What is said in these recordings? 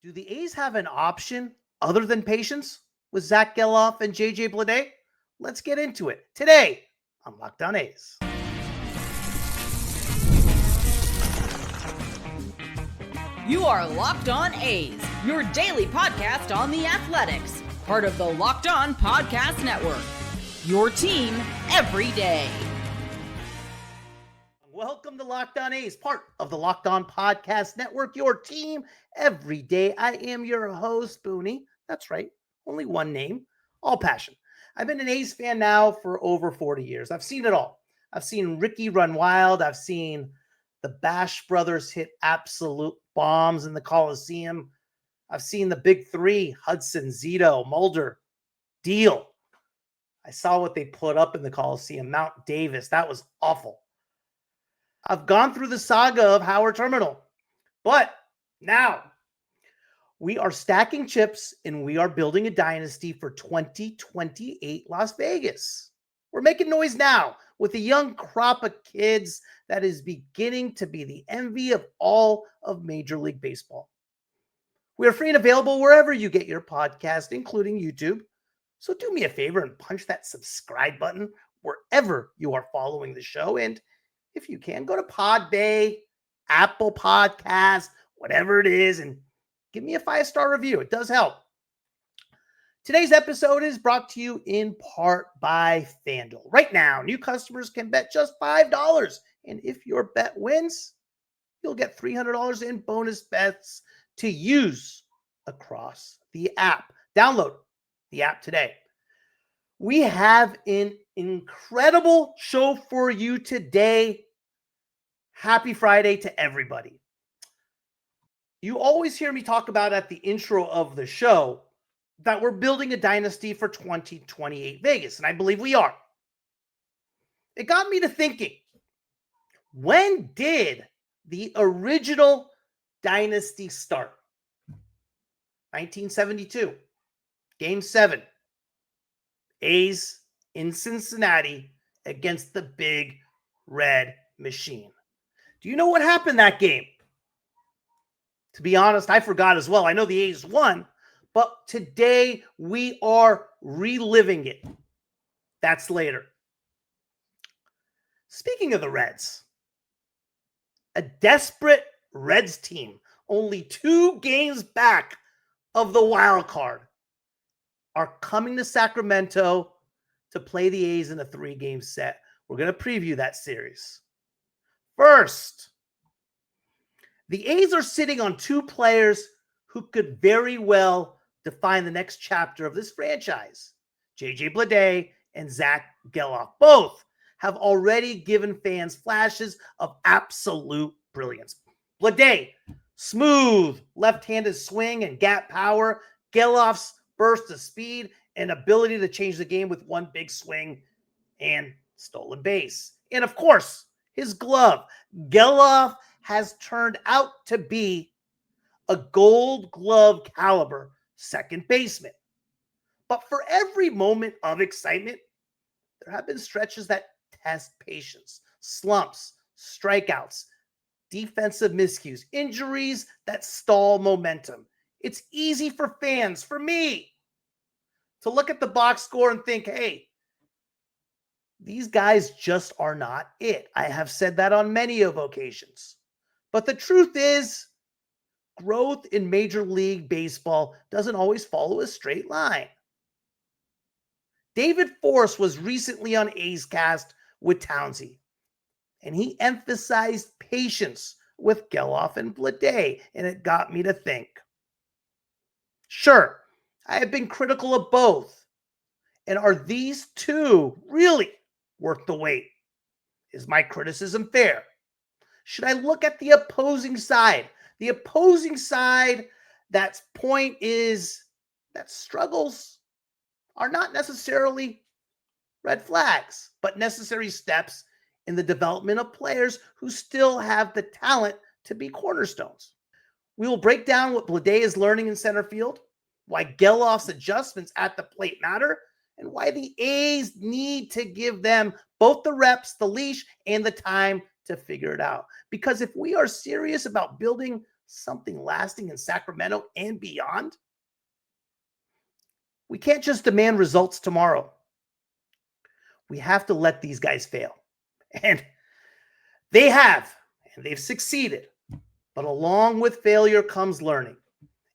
Do the A's have an option other than patience with Zack Gelof and JJ Bleday? Let's get into it today on Locked On A's. You are Locked On A's, your daily podcast on the Athletics, part of the Locked On Podcast Network. Your team every day. Welcome to Locked On A's, part of the Locked On Podcast Network, your team every day. I am your host, Booney. That's right, only one name, all passion. I've been an A's fan now for over 40 years. I've seen it all. I've seen Ricky run wild. I've seen the Bash brothers hit absolute bombs in the Coliseum. I've seen the big three, Hudson, Zito, Mulder, Deal. I saw what they put up in the Coliseum, Mount Davis. That was awful. I've gone through the saga of Howard Terminal, but now we are stacking chips and we are building a dynasty for 2028 Las Vegas. We're making noise now with a young crop of kids that is beginning to be the envy of all of Major League Baseball. We are free and available wherever you get your podcast, including YouTube. So do me a favor and punch that subscribe button wherever you are following the show. And if you can, go to Podbay, Apple Podcast, whatever it is, and give me a 5-star review. It does help. Today's episode is brought to you in part by FanDuel. Right now, new customers can bet just $5. And if your bet wins, you'll get $300 in bonus bets to use across the app. Download the app today. We have an incredible show for you today. Happy Friday to everybody. You always hear me talk about at the intro of the show that we're building a dynasty for 2028 Vegas, and I believe we are. It got me to thinking, when did the original dynasty start? 1972, Game 7. A's in Cincinnati against the Big Red Machine. Do you know what happened that game? To be honest, I forgot as well. I know the A's won, but today we are reliving it. That's later. Speaking of the Reds, a desperate Reds team, only 2 games back of the wild card, are coming to Sacramento to play the A's in a 3-game set. We're going to preview that series. First, the A's are sitting on 2 players who could very well define the next chapter of this franchise. JJ Bleday and Zack Gelof. Both have already given fans flashes of absolute brilliance. Bleday, smooth left-handed swing and gap power. Gelof's burst of speed and ability to change the game with one big swing and stolen base. And of course, his glove. Gelof has turned out to be a Gold Glove caliber second baseman. But for every moment of excitement, there have been stretches that test patience, slumps, strikeouts, defensive miscues, injuries that stall momentum. It's easy for fans, for me, to look at the box score and think, hey, these guys just are not it. I have said that on many of occasions. But the truth is, growth in Major League Baseball doesn't always follow a straight line. David Force was recently on A's Cast with Townsy, and he emphasized patience with Gelof and Bleday, and it got me to think. Sure, I have been critical of both. And are these 2 really worth the wait? Is my criticism fair? Should I look at the opposing side? The opposing side, that's point is that struggles are not necessarily red flags, but necessary steps in the development of players who still have the talent to be cornerstones. We will break down what Bleday is learning in center field, why Gelof's adjustments at the plate matter, and why the A's need to give them both the reps, the leash, and the time to figure it out. Because if we are serious about building something lasting in Sacramento and beyond? We can't just demand results tomorrow. We have to let these guys fail. And they have, and they've succeeded. But along with failure comes learning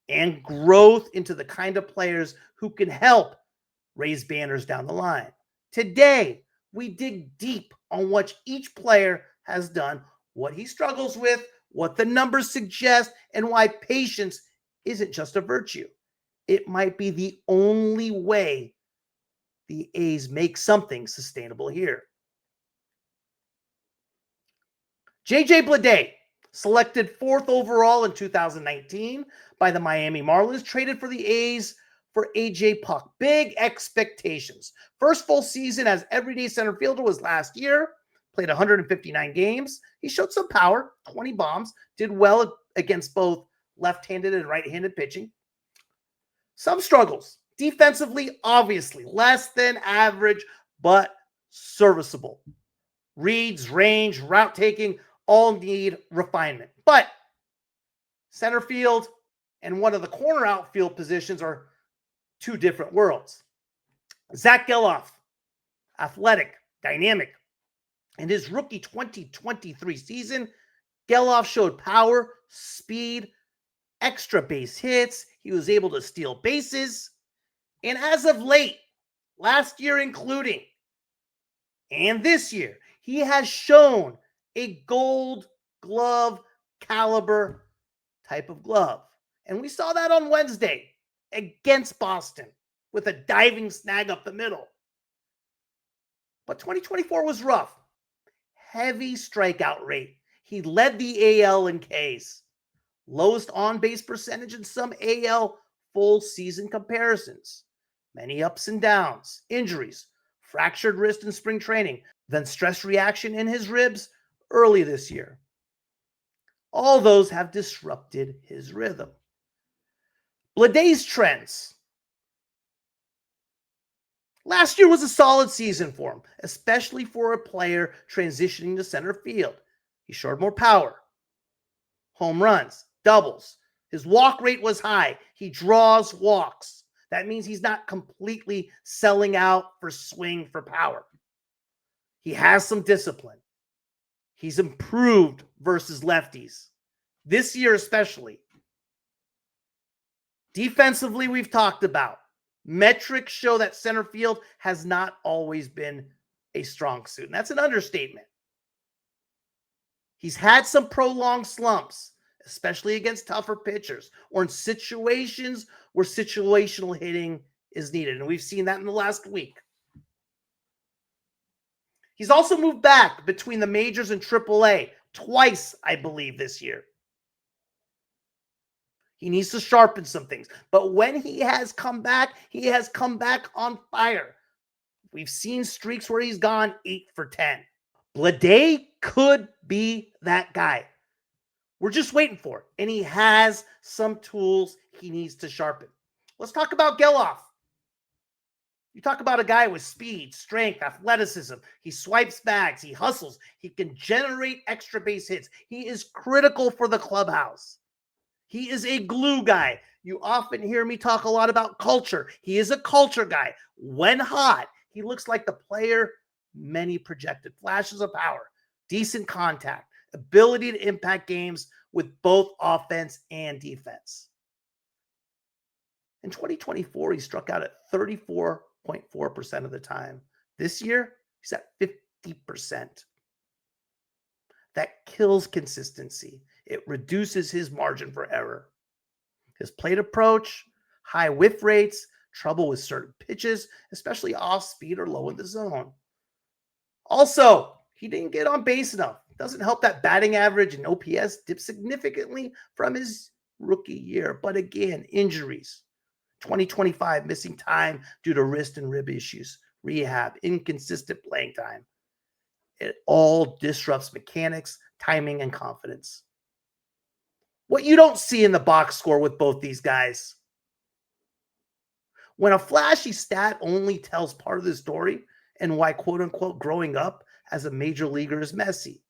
and growth into the kind of players who can help raise banners down the line. Today, we dig deep on what each player has done, what he struggles with, what the numbers suggest, and why patience isn't just a virtue. It might be the only way the A's make something sustainable here. J.J. Bleday, selected 4th overall in 2019 by the Miami Marlins, traded for the A's for A.J. Puck. Big expectations. First full season as everyday center fielder was last year. Played 159 games. He showed some power, 20 bombs, did well against both left-handed and right-handed pitching. Some struggles. Defensively, obviously, less than average, but serviceable. Reads, range, route taking, all need refinement. But center field and one of the corner outfield positions are two different worlds. Zack Gelof, athletic, dynamic. In his rookie 2023 season, Gelof showed power, speed, extra base hits. He was able to steal bases. And as of late, last year including, and this year, he has shown a gold glove caliber type of glove. And we saw that on Wednesday against Boston with a diving snag up the middle. But 2024 was rough. Heavy strikeout rate. He led the AL in Ks. Lowest on-base percentage in some AL full season comparisons. Many ups and downs, injuries, fractured wrist in spring training, then stress reaction in his ribs early this year. All those have disrupted his rhythm. Bleday's trends. Last year was a solid season for him, especially for a player transitioning to center field. He showed more power, home runs, doubles. His walk rate was high. He draws walks. That means he's not completely selling out for swing for power. He has some discipline. He's improved versus lefties. This year especially. Defensively, we've talked about. Metrics show that center field has not always been a strong suit. And that's an understatement. He's had some prolonged slumps, especially against tougher pitchers or in situations where situational hitting is needed. And we've seen that in the last week. He's also moved back between the majors and AAA twice, I believe, this year. He needs to sharpen some things. But when he has come back on fire. We've seen streaks where he's gone 8 for 10. Bleday could be that guy. We're just waiting for it. And he has some tools he needs to sharpen. Let's talk about Gelof. You talk about a guy with speed, strength, athleticism. He swipes bags. He hustles. He can generate extra base hits. He is critical for the clubhouse. He is a glue guy. You often hear me talk a lot about culture. He is a culture guy. When hot, he looks like the player many projected. Flashes of power, decent contact, ability to impact games with both offense and defense. In 2024, he struck out at 34.4% of the time. This year, he's at 50%. That kills consistency. It reduces his margin for error. His plate approach, high whiff rates, trouble with certain pitches, especially off speed or low in the zone. Also, he didn't get on base enough. Doesn't help that batting average and OPS dip significantly from his rookie year. But again, injuries. 2025 missing time due to wrist and rib issues, rehab, inconsistent playing time. It all disrupts mechanics, timing, and confidence. What you don't see in the box score with both these guys. When a flashy stat only tells part of the story and why, quote unquote, growing up as a major leaguer is messy.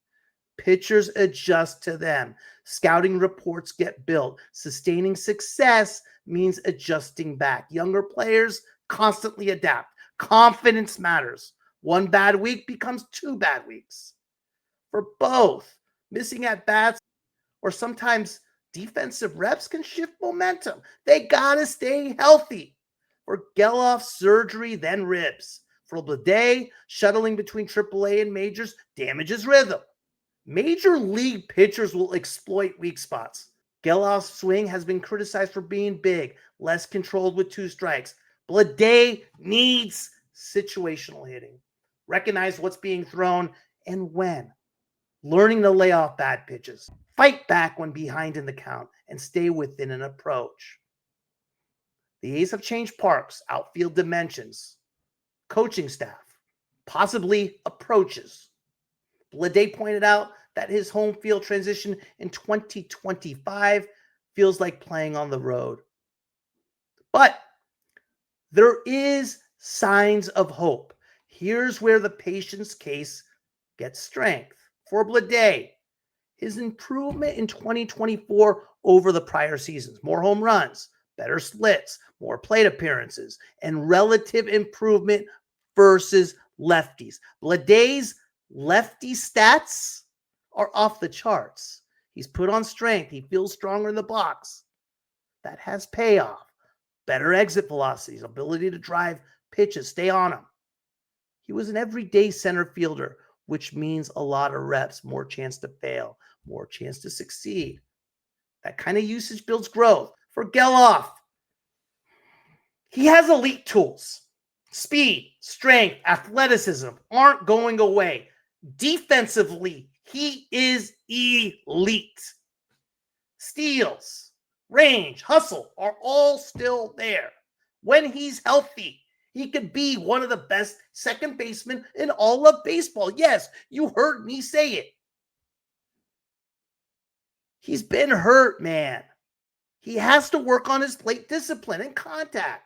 Pitchers adjust to them. Scouting reports get built. Sustaining success means adjusting back. Younger players constantly adapt. Confidence matters. One bad week becomes 2 bad weeks. For both, missing at bats or sometimes defensive reps can shift momentum. They gotta stay healthy. For Gelof, surgery, then ribs. For Bleday, shuttling between AAA and majors damages rhythm. Major league pitchers will exploit weak spots. Gelof's swing has been criticized for being big, less controlled with 2 strikes. Bleday needs situational hitting. Recognize what's being thrown and when. Learning to lay off bad pitches. Fight back when behind in the count and stay within an approach. The A's have changed parks, outfield dimensions, coaching staff, possibly approaches. Bleday pointed out that his home field transition in 2025 feels like playing on the road. But there is signs of hope. Here's where the patience case gets strength. For Bleday, his improvement in 2024 over the prior seasons, more home runs, better splits, more plate appearances, and relative improvement versus lefties. Bleday's lefty stats are off the charts. He's put on strength. He feels stronger in the box. That has payoff. Better exit velocities, ability to drive pitches, stay on them. He was an everyday center fielder, which means a lot of reps, more chance to fail, more chance to succeed. That kind of usage builds growth. For Gelof, he has elite tools. Speed, strength, athleticism aren't going away. Defensively, he is elite. Steals, range, hustle are all still there. When he's healthy, he could be one of the best second basemen in all of baseball. Yes, you heard me say it. He's been hurt, man. He has to work on his plate discipline and contact.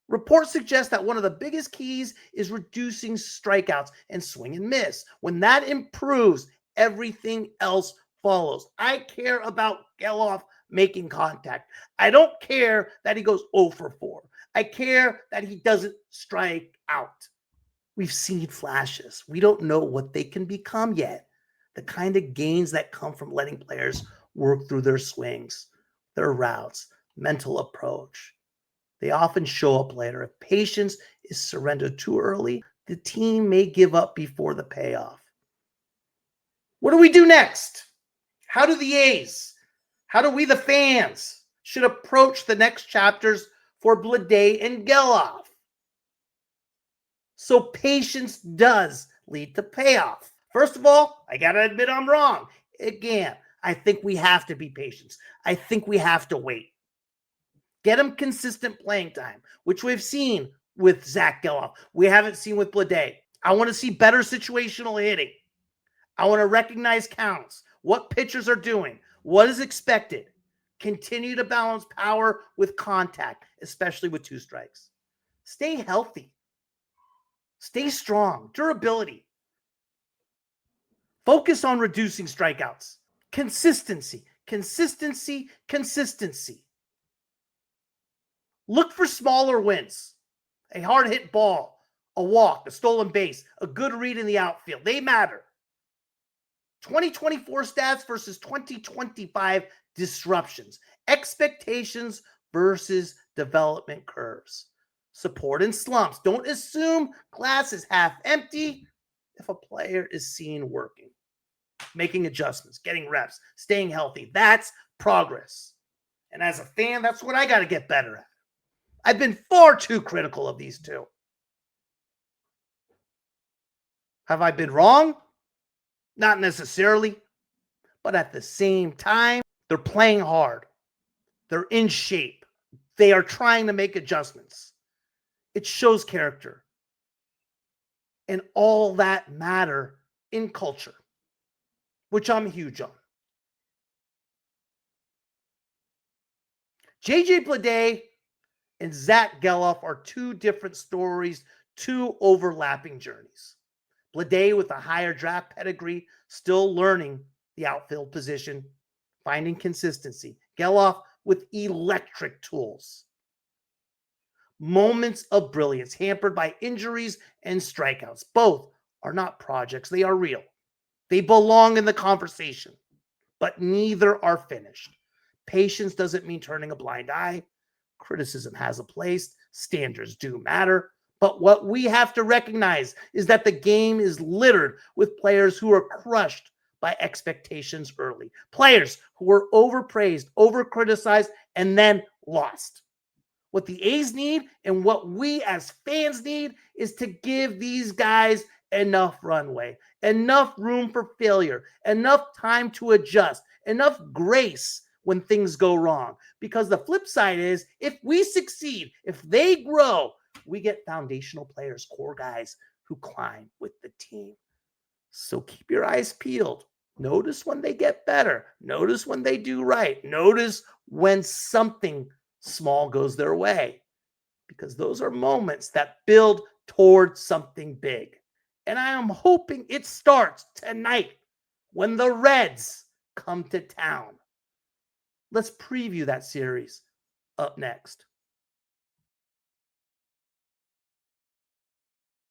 Reports suggest that one of the biggest keys is reducing strikeouts and swing and miss. When that improves, everything else follows. I care about Gelof making contact. I don't care that he goes 0 for 4. I care that he doesn't strike out. We've seen flashes. We don't know what they can become yet. The kind of gains that come from letting players work through their swings, their routes, mental approach. They often show up later. If patience is surrendered too early, the team may give up before the payoff. What do we do next? How do the A's, how do we, the fans, should approach the next chapters for Bleday and Gelof? So patience does lead to payoff. First of all, I got to admit I'm wrong. Again, I think we have to be patient. I think we have to wait. Get him consistent playing time, which we've seen with Zack Gelof. We haven't seen with Bleday. I want to see better situational hitting. I want to recognize counts, what pitchers are doing, what is expected. Continue to balance power with contact, especially with 2 strikes. Stay healthy. Stay strong. Durability. Focus on reducing strikeouts. Consistency. Consistency. Consistency. Look for smaller wins. A hard hit ball, a walk, a stolen base, a good read in the outfield. They matter. 2024 stats versus 2025 disruptions. Expectations versus development curves. Support and slumps. Don't assume glass is half empty if a player is seen working, making adjustments, getting reps, staying healthy. That's progress. And as a fan, that's what I got to get better at. I've been far too critical of these two. Have I been wrong? Not necessarily. But at the same time, they're playing hard. They're in shape. They are trying to make adjustments. It shows character. And all that matter in culture, which I'm huge on. JJ Bleday and Zack Gelof are 2 different stories, 2 overlapping journeys. Bleday with a higher draft pedigree, still learning the outfield position, finding consistency. Gelof with electric tools. Moments of brilliance hampered by injuries and strikeouts. Both are not projects, they are real. They belong in the conversation, but neither are finished. Patience doesn't mean turning a blind eye. Criticism has a place. Standards do matter. But what we have to recognize is that the game is littered with players who are crushed by expectations early. Players who were overpraised, overcriticized, and then lost. What the A's need and what we as fans need is to give these guys enough runway, enough room for failure, enough time to adjust, enough grace when things go wrong. Because the flip side is, if we succeed, if they grow, we get foundational players, core guys who climb with the team. So keep your eyes peeled. Notice when they get better. Notice when they do right. Notice when something small goes their way, because those are moments that build towards something big. And I am hoping it starts tonight when the Reds come to town. Let's preview that series up next.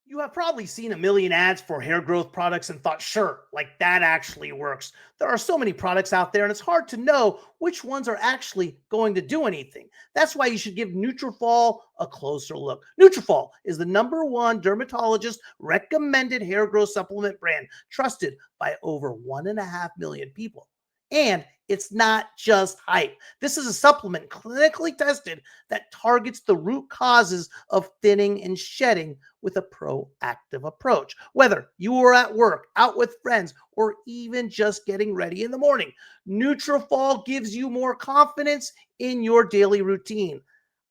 You have probably seen a million ads for hair growth products and thought, sure, like that actually works. There are so many products out there and it's hard to know which ones are actually going to do anything. That's why you should give Nutrafol a closer look. Nutrafol is the #1 dermatologist recommended hair growth supplement brand, trusted by over 1.5 million people. And it's not just hype. This is a supplement clinically tested that targets the root causes of thinning and shedding with a proactive approach. Whether you are at work, out with friends, or even just getting ready in the morning, Nutrafol gives you more confidence in your daily routine.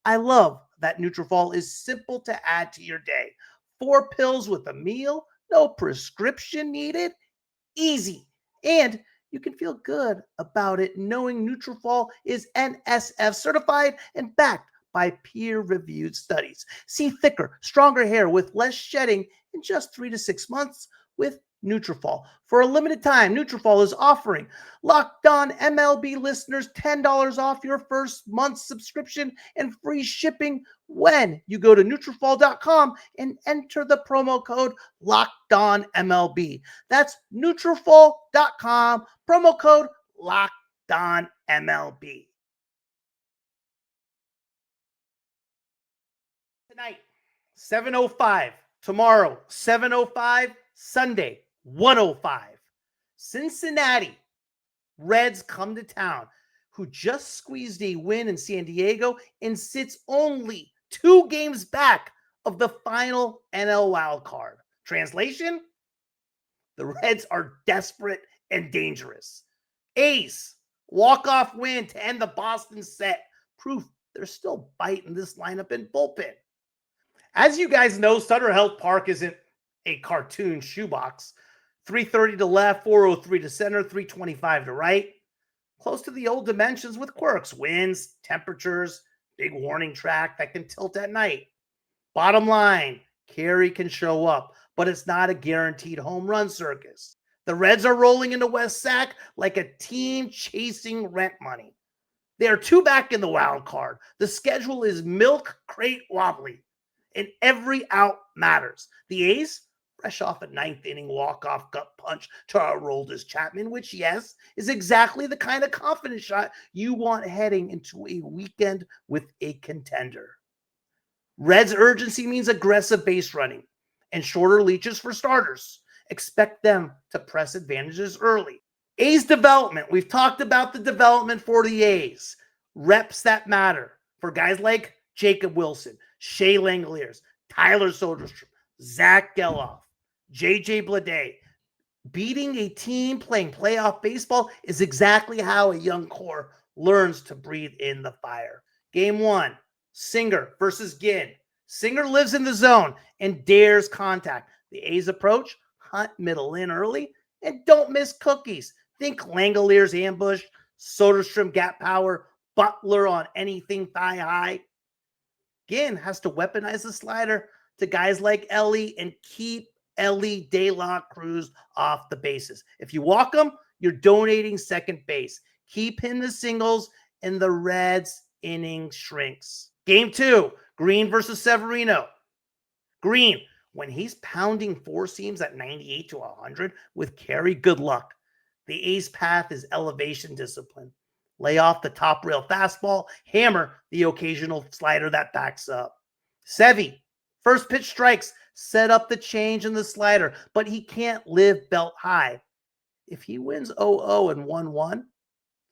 I love that Nutrafol is simple to add to your day. 4 pills with a meal, no prescription needed, easy. And you can feel good about it knowing Nutrafol is NSF certified and backed by peer-reviewed studies. See thicker, stronger hair with less shedding in just 3 to 6 months with Nutrafol. For a limited time, Nutrafol is offering Locked On MLB listeners $10 off your first month's subscription and free shipping when you go to Nutrafol.com and enter the promo code LOCKEDONMLB. That's Nutrafol.com, promo code LOCKEDONMLB. Tonight, 7:05. Tomorrow, 7:05. Sunday, 1:05. Cincinnati Reds come to town, who just squeezed a win in San Diego and sits only 2 games back of the final NL wild card. Translation? The Reds are desperate and dangerous. A's walk-off win to end the Boston set. Proof they're still biting this lineup and bullpen. As you guys know, Sutter Health Park isn't a cartoon shoebox. 330 to left, 403 to center, 325 to right. Close to the old dimensions with quirks, winds, temperatures, big warning track that can tilt at night. Bottom line, carry can show up, but it's not a guaranteed home run circus. The Reds are rolling into West Sac like a team chasing rent money. They are 2 back in the wild card. The schedule is milk crate wobbly, and every out matters. The A's, fresh off a 9th inning walk-off gut punch to Aroldis Chapman, which, yes, is exactly the kind of confidence shot you want heading into a weekend with a contender. Reds urgency means aggressive base running and shorter leaches for starters. Expect them to press advantages early. A's development. We've talked about the development for the A's. Reps that matter for guys like Jacob Wilson, Shea Langoliers, Tyler Soderstrom, Zack Gelof, JJ Bleday. Beating a team playing playoff baseball is exactly how a young core learns to breathe in the fire. Game 1, Singer versus Ginn. Singer lives in the zone and dares contact. The A's approach, hunt middle in early, and don't miss cookies. Think Langoliers ambush, Soderstrom gap power, Butler on anything thigh high. Ginn has to weaponize the slider to guys like Ellie and keep Ellie De La Cruz off the bases. If you walk him, you're donating second base. Keep him the singles, and the Reds' inning shrinks. Game 2, Greene versus Severino. Greene, when he's pounding four seams at 98 to 100 with carry, good luck. The A's path is elevation discipline. Lay off the top rail fastball, hammer the occasional slider that backs up. Sevy, first pitch strikes, set up the change in the slider, but he can't live belt high. If he wins 0-0 and 1-1,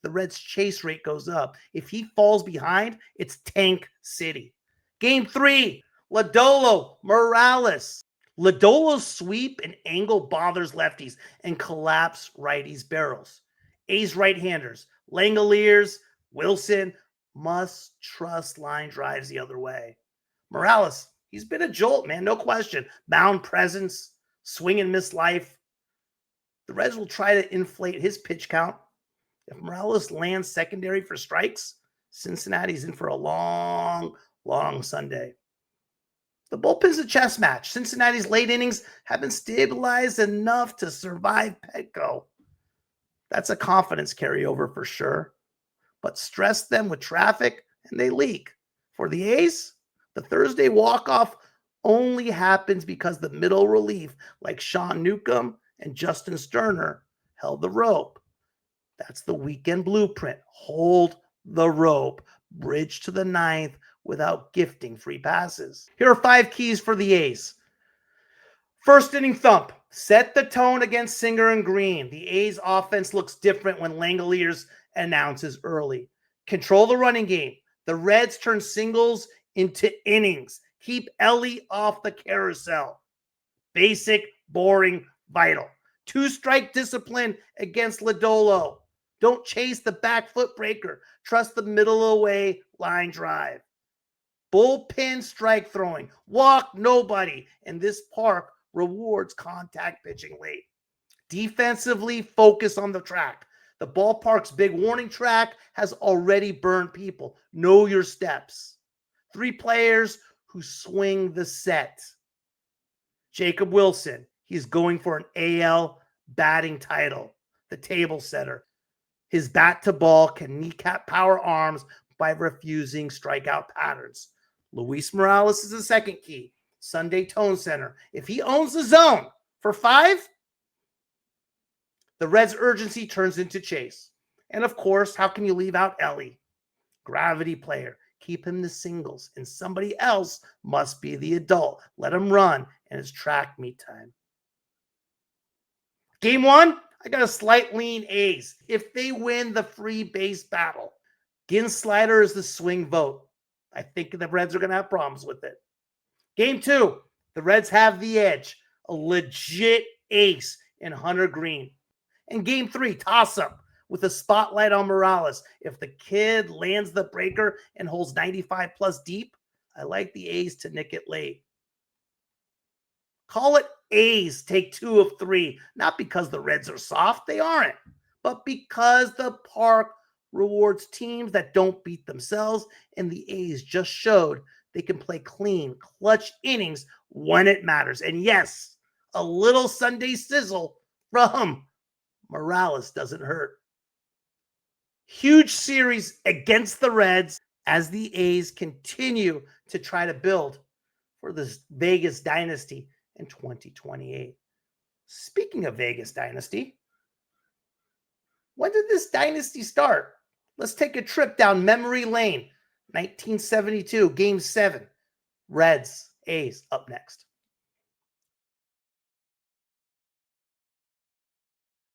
the Reds' chase rate goes up. If he falls behind, it's tank city. Game 3, Lodolo Morales. Lodolo's sweep and angle bothers lefties and collapse righties' barrels. A's right-handers, Langoliers, Wilson, must trust line drives the other way. Morales, he's been a jolt, man, no question. Mound presence, swing and miss life. The Reds will try to inflate his pitch count. If Morales lands secondary for strikes, Cincinnati's in for a long, long Sunday. The bullpen's a chess match. Cincinnati's late innings have been stabilized enough to survive Petco. That's a confidence carryover for sure. But stress them with traffic and they leak. For the A's, the Thursday walk-off only happens because the middle relief, like Sean Newcomb and Justin Sterner, held the rope. That's the weekend blueprint. Hold the rope. Bridge to the ninth without gifting free passes. Here are 5 keys for the A's. First inning thump. Set the tone against Singer and Greene. The A's offense looks different when Langoliers announces early. Control the running game. The Reds turn singles into innings. Keep Ellie off the carousel. Basic, boring, vital. 2-strike discipline against Lodolo. Don't chase the back foot breaker. Trust the middle away line drive. Bullpen strike throwing. Walk nobody. And this park rewards contact pitching late. Defensively, focus on the track. The ballpark's big warning track has already burned people. Know your steps. 3 players who swing the set. Jacob Wilson. He's going for an AL batting title. The table setter. His bat to ball can kneecap power arms by refusing strikeout patterns. Luis Morales is the second key. Sunday tone center. If he owns the zone for 5, the Reds' urgency turns into chase. And of course, how can you leave out Ellie? Gravity player. Keep him the singles, and somebody else must be the adult. Let him run, and it's track meet time. Game 1, I got a slight lean A's. If they win the free base battle, Ginn slider is the swing vote. I think the Reds are going to have problems with it. Game 2, the Reds have the edge. A legit ace in Hunter Greene. And Game 3, toss-up with a spotlight on Morales. If the kid lands the breaker and holds 95 plus deep, I like the A's to nick it late. Call it A's take 2 of 3, not because the Reds are soft, they aren't, but because the park rewards teams that don't beat themselves, and the A's just showed they can play clean, clutch innings when it matters. And yes, a little Sunday sizzle from Morales doesn't hurt. Huge series against the Reds as the A's continue to try to build for this Vegas dynasty in 2028. Speaking of Vegas dynasty, when did this dynasty start? Let's take a trip down memory lane. 1972, Game 7. Reds, A's up next.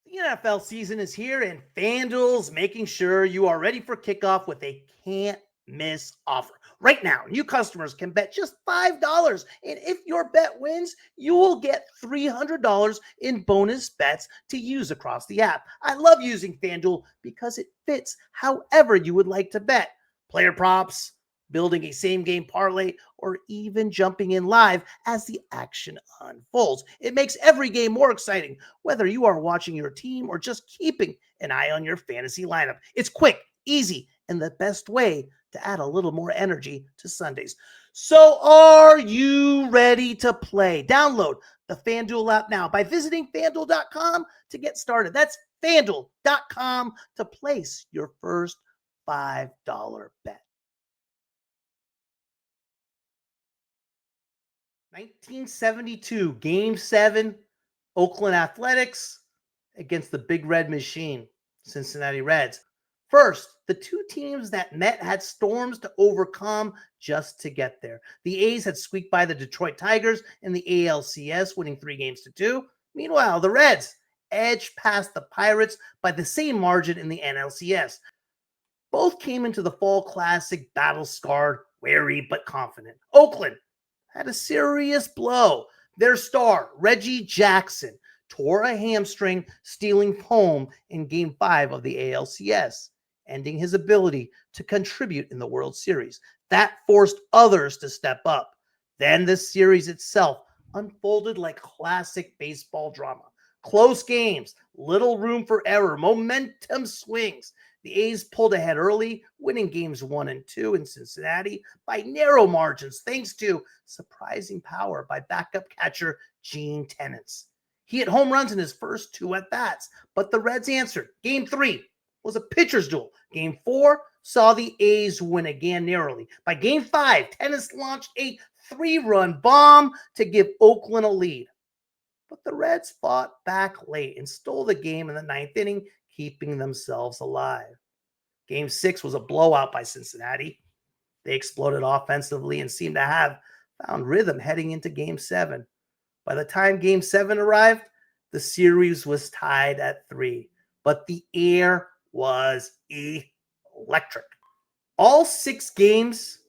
The NFL season is here, and FanDuel's making sure you are ready for kickoff with a can't-miss offer. Right now, new customers can bet just $5, and if your bet wins, you will get $300 in bonus bets to use across the app. I love using FanDuel because it fits however you would like to bet. Player props, building a same-game parlay, or even jumping in live as the action unfolds. It makes every game more exciting, whether you are watching your team or just keeping an eye on your fantasy lineup. It's quick, easy, and the best way to add a little more energy to Sundays. So are you ready to play? Download the FanDuel app now by visiting FanDuel.com to get started. That's FanDuel.com to place your first $5 bet. 1972, Game 7, Oakland Athletics against the Big Red Machine, Cincinnati Reds. First, the two teams that met had storms to overcome just to get there. The A's had squeaked by the Detroit Tigers in the ALCS, winning 3-2. Meanwhile, the Reds edged past the Pirates by the same margin in the NLCS. Both came into the Fall Classic battle-scarred, wary but confident. Oakland had a serious blow. Their star, Reggie Jackson, tore a hamstring stealing home in Game 5 of the ALCS, ending his ability to contribute in the World Series. That forced others to step up. Then the series itself unfolded like classic baseball drama. Close games, little room for error, momentum swings. The A's pulled ahead early, winning games 1 and 2 in Cincinnati by narrow margins, thanks to surprising power by backup catcher Ginn. He hit home runs in his first 2 at-bats, but the Reds answered. Game 3 was a pitcher's duel. Game 4 saw the A's win again narrowly. By Game 5, Tennis launched a 3-run bomb to give Oakland a lead. But the Reds fought back late and stole the game in the 9th inning, keeping themselves alive. Game 6 was a blowout by Cincinnati. They exploded offensively and seemed to have found rhythm heading into Game 7. By the time Game 7 arrived, the series was tied at 3, but the air was electric. All 6 games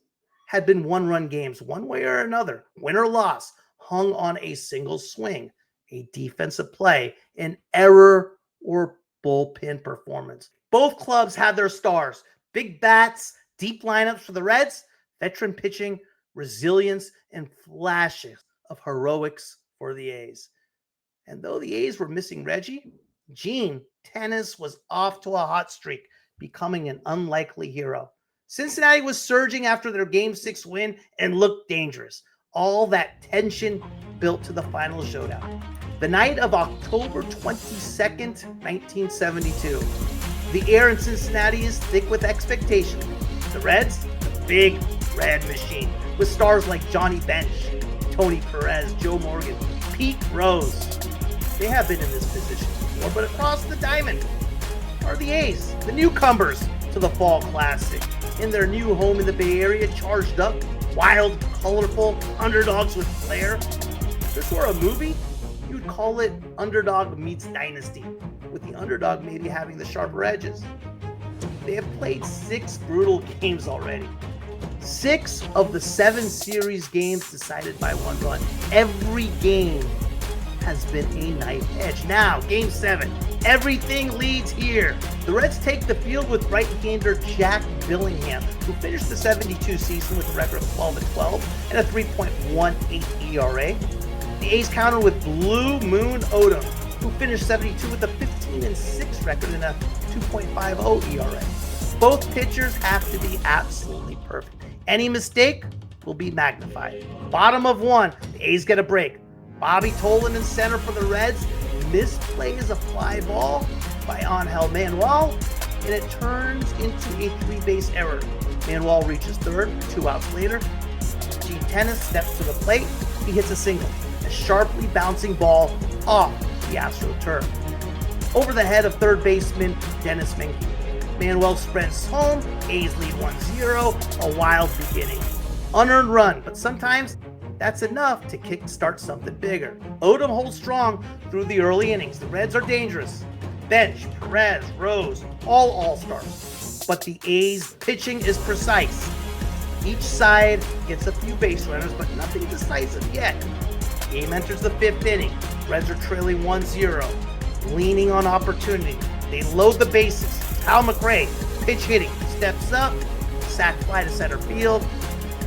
had been one-run games, one way or another. Win or loss hung on a single swing, a defensive play, an error, or bullpen performance. Both clubs had their stars. Big bats, deep lineups for the Reds, veteran pitching, resilience, and flashes of heroics for the A's. And though the A's were missing Reggie, Ginn was off to a hot streak, becoming an unlikely hero. Cincinnati was surging after their Game 6 win and looked dangerous. All that tension built to the final showdown. The night of October 22nd, 1972. The air in Cincinnati is thick with expectation. The Reds, the Big Red Machine, with stars like Johnny Bench, Tony Perez, Joe Morgan, Pete Rose. They have been in this position before, but across the diamond are the A's, the newcomers to the Fall Classic. In their new home in the Bay Area, charged up, wild, colorful, underdogs with flair. If this were a movie, you would call it Underdog Meets Dynasty, with the underdog maybe having the sharper edges. They have played 6 brutal games already. 6 of the 7 series games decided by 1 run. Every game has been a knife edge. Now, Game 7, everything leads here. The Reds take the field with right-hander Jack Billingham, who finished the 72 season with a record of 12-12 and a 3.18 ERA. The A's counter with Blue Moon Odom, who finished 72 with a 15-6 record and a 2.50 ERA. Both pitchers have to be absolutely perfect. Any mistake will be magnified. Bottom of 1, the A's get a break. Bobby Tolan in center for the Reds misplays a fly ball by Angel Manuel, and it turns into a 3-base error. Manuel reaches third, 2 outs later. Ginn steps to the plate. He hits a single, a sharply bouncing ball off the Astro turf. Over the head of third baseman Dennis Menke. Manuel sprints home. A's lead 1-0. A wild beginning. Unearned run, but sometimes that's enough to kickstart something bigger. Odom holds strong through the early innings. The Reds are dangerous. Bench, Perez, Rose, all all-stars. But the A's pitching is precise. Each side gets a few base runners, but nothing decisive yet. Game enters the 5th inning. Reds are trailing 1-0, leaning on opportunity. They load the bases. Hal McRae, pitch hitting, steps up, sac fly to center field.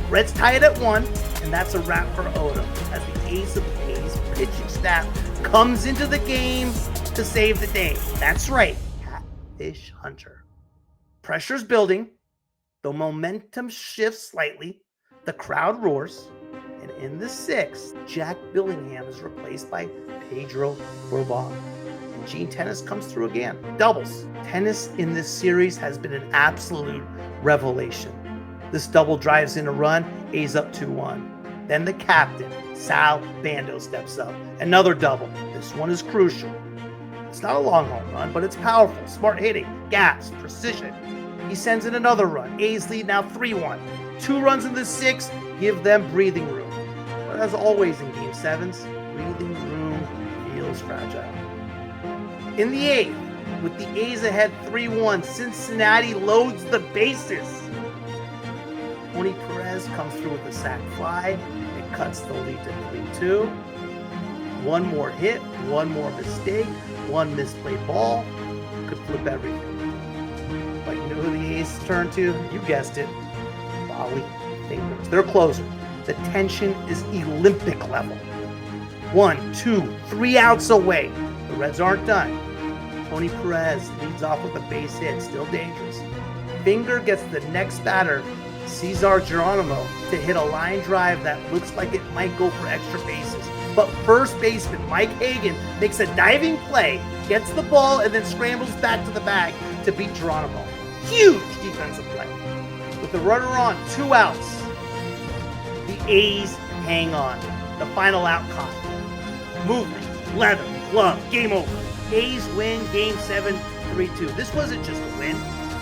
Reds tie it at 1, and that's a wrap for Odom as the ace of the A's pitching staff comes into the game to save the day. That's right, Catfish Hunter. Pressure's building. The momentum shifts slightly. The crowd roars. And In the 6th, Jack Billingham is replaced by Pedro Bourbon. And Gene Tenace comes through again. Doubles. Tenace in this series has been an absolute revelation. This double drives in a run, A's up 2-1. Then the captain, Sal Bando, steps up. Another double. This one is crucial. It's not a long home run, but it's powerful. Smart hitting, gas, precision. He sends in another run. A's lead now 3-1. 2 runs in the 6th give them breathing room. But as always in Game 7s, breathing room feels fragile. In the 8th, with the A's ahead 3-1, Cincinnati loads the bases. Tony Perez comes through with a sac fly. It cuts the lead to 3-2. One more hit, one more mistake, one misplayed ball could flip everything. But you know who the A's turn to? You guessed it. Rollie Fingers. Their closer. The tension is Olympic level. 1, 2, 3 outs away. The Reds aren't done. Tony Perez leads off with a base hit, still dangerous. Finger gets the next batter, Cesar Geronimo, to hit a line drive that looks like it might go for extra bases. But first baseman Mike Hagan makes a diving play, gets the ball, and then scrambles back to the bag to beat Geronimo. Huge defensive play. With the runner on, 2 outs, the A's hang on. The final out caught. Movement, leather, glove, game over. A's win Game 7, 3-2. This wasn't just a win.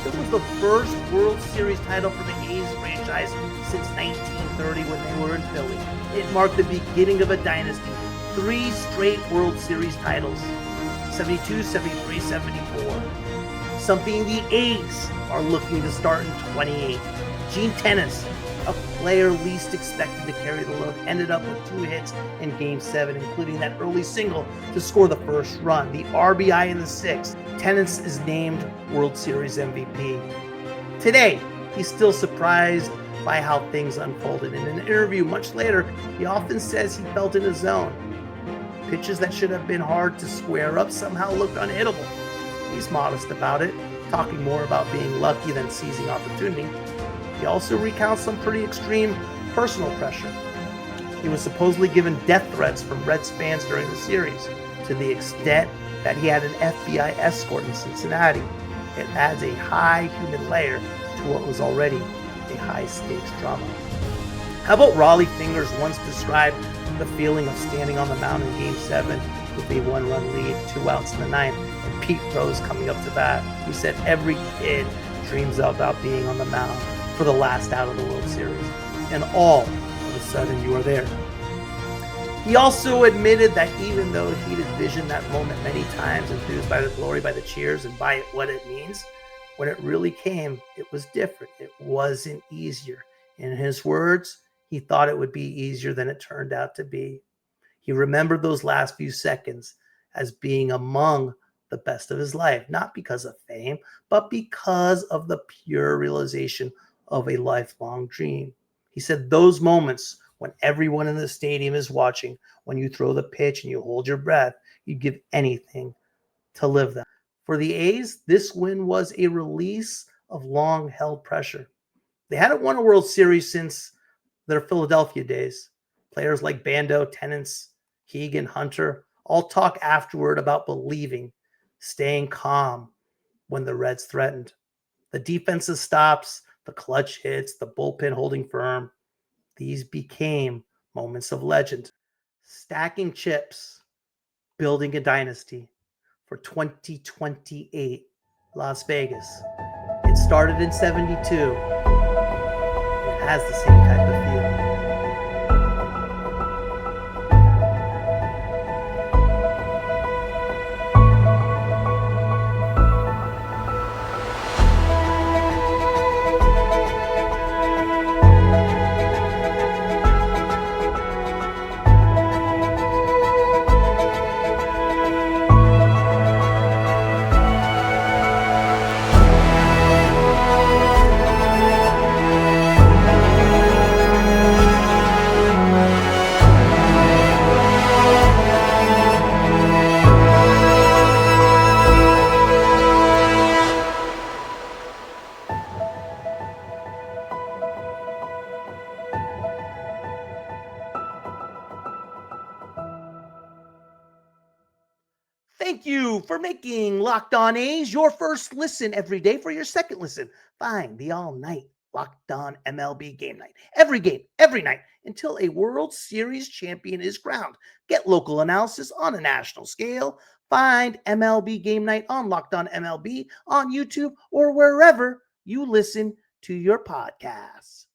It was the first World Series title for the A's franchise since 1930 when they were in Philly. It marked the beginning of a dynasty. 3 straight World Series titles. 72, 73, 74. Something the A's are looking to start in 28. Gene Tenace, a player least expected to carry the load, ended up with 2 hits in Game 7, including that early single to score the first run, the RBI in the 6th. Tenace is named World Series MVP. Today, he's still surprised by how things unfolded. In an interview much later, he often says he felt in his zone. Pitches that should have been hard to square up somehow looked unhittable. He's modest about it, talking more about being lucky than seizing opportunity. He also recounts some pretty extreme personal pressure. He was supposedly given death threats from Reds fans during the series, to the extent that he had an FBI escort in Cincinnati. It adds a high human layer to what was already a high-stakes drama. How about Rollie Fingers once described the feeling of standing on the mound in Game 7 with a 1-run lead, 2 outs in the 9th, and Pete Rose coming up to bat. He said every kid dreams about being on the mound for the last out of the World Series, and all of a sudden you are there. He also admitted that even though he'd envisioned that moment many times, enthused by the glory, by the cheers, and by what it means, when it really came, it was different. It wasn't easier. In his words, he thought it would be easier than it turned out to be. He remembered those last few seconds as being among the best of his life, not because of fame, but because of the pure realization of a lifelong dream. He said those moments when everyone in the stadium is watching, when you throw the pitch and you hold your breath, you'd give anything to live them. For the A's, this win was a release of long-held pressure. They hadn't won a World Series since their Philadelphia days. Players like Bando, Tenace, Keegan, Hunter all talk afterward about believing, staying calm when the Reds threatened. The defensive stops, the clutch hits, the bullpen holding firm, these became moments of legend. Stacking chips, building a dynasty for 2028 Las Vegas. It started in 72. It has the same type of feeling. for making Locked On A's your first listen every day. For your second listen, find the all-night Locked On MLB Game Night. Every game, every night, until a World Series champion is crowned. Get local analysis on a national scale. Find MLB Game Night on Locked On MLB on YouTube or wherever you listen to your podcasts.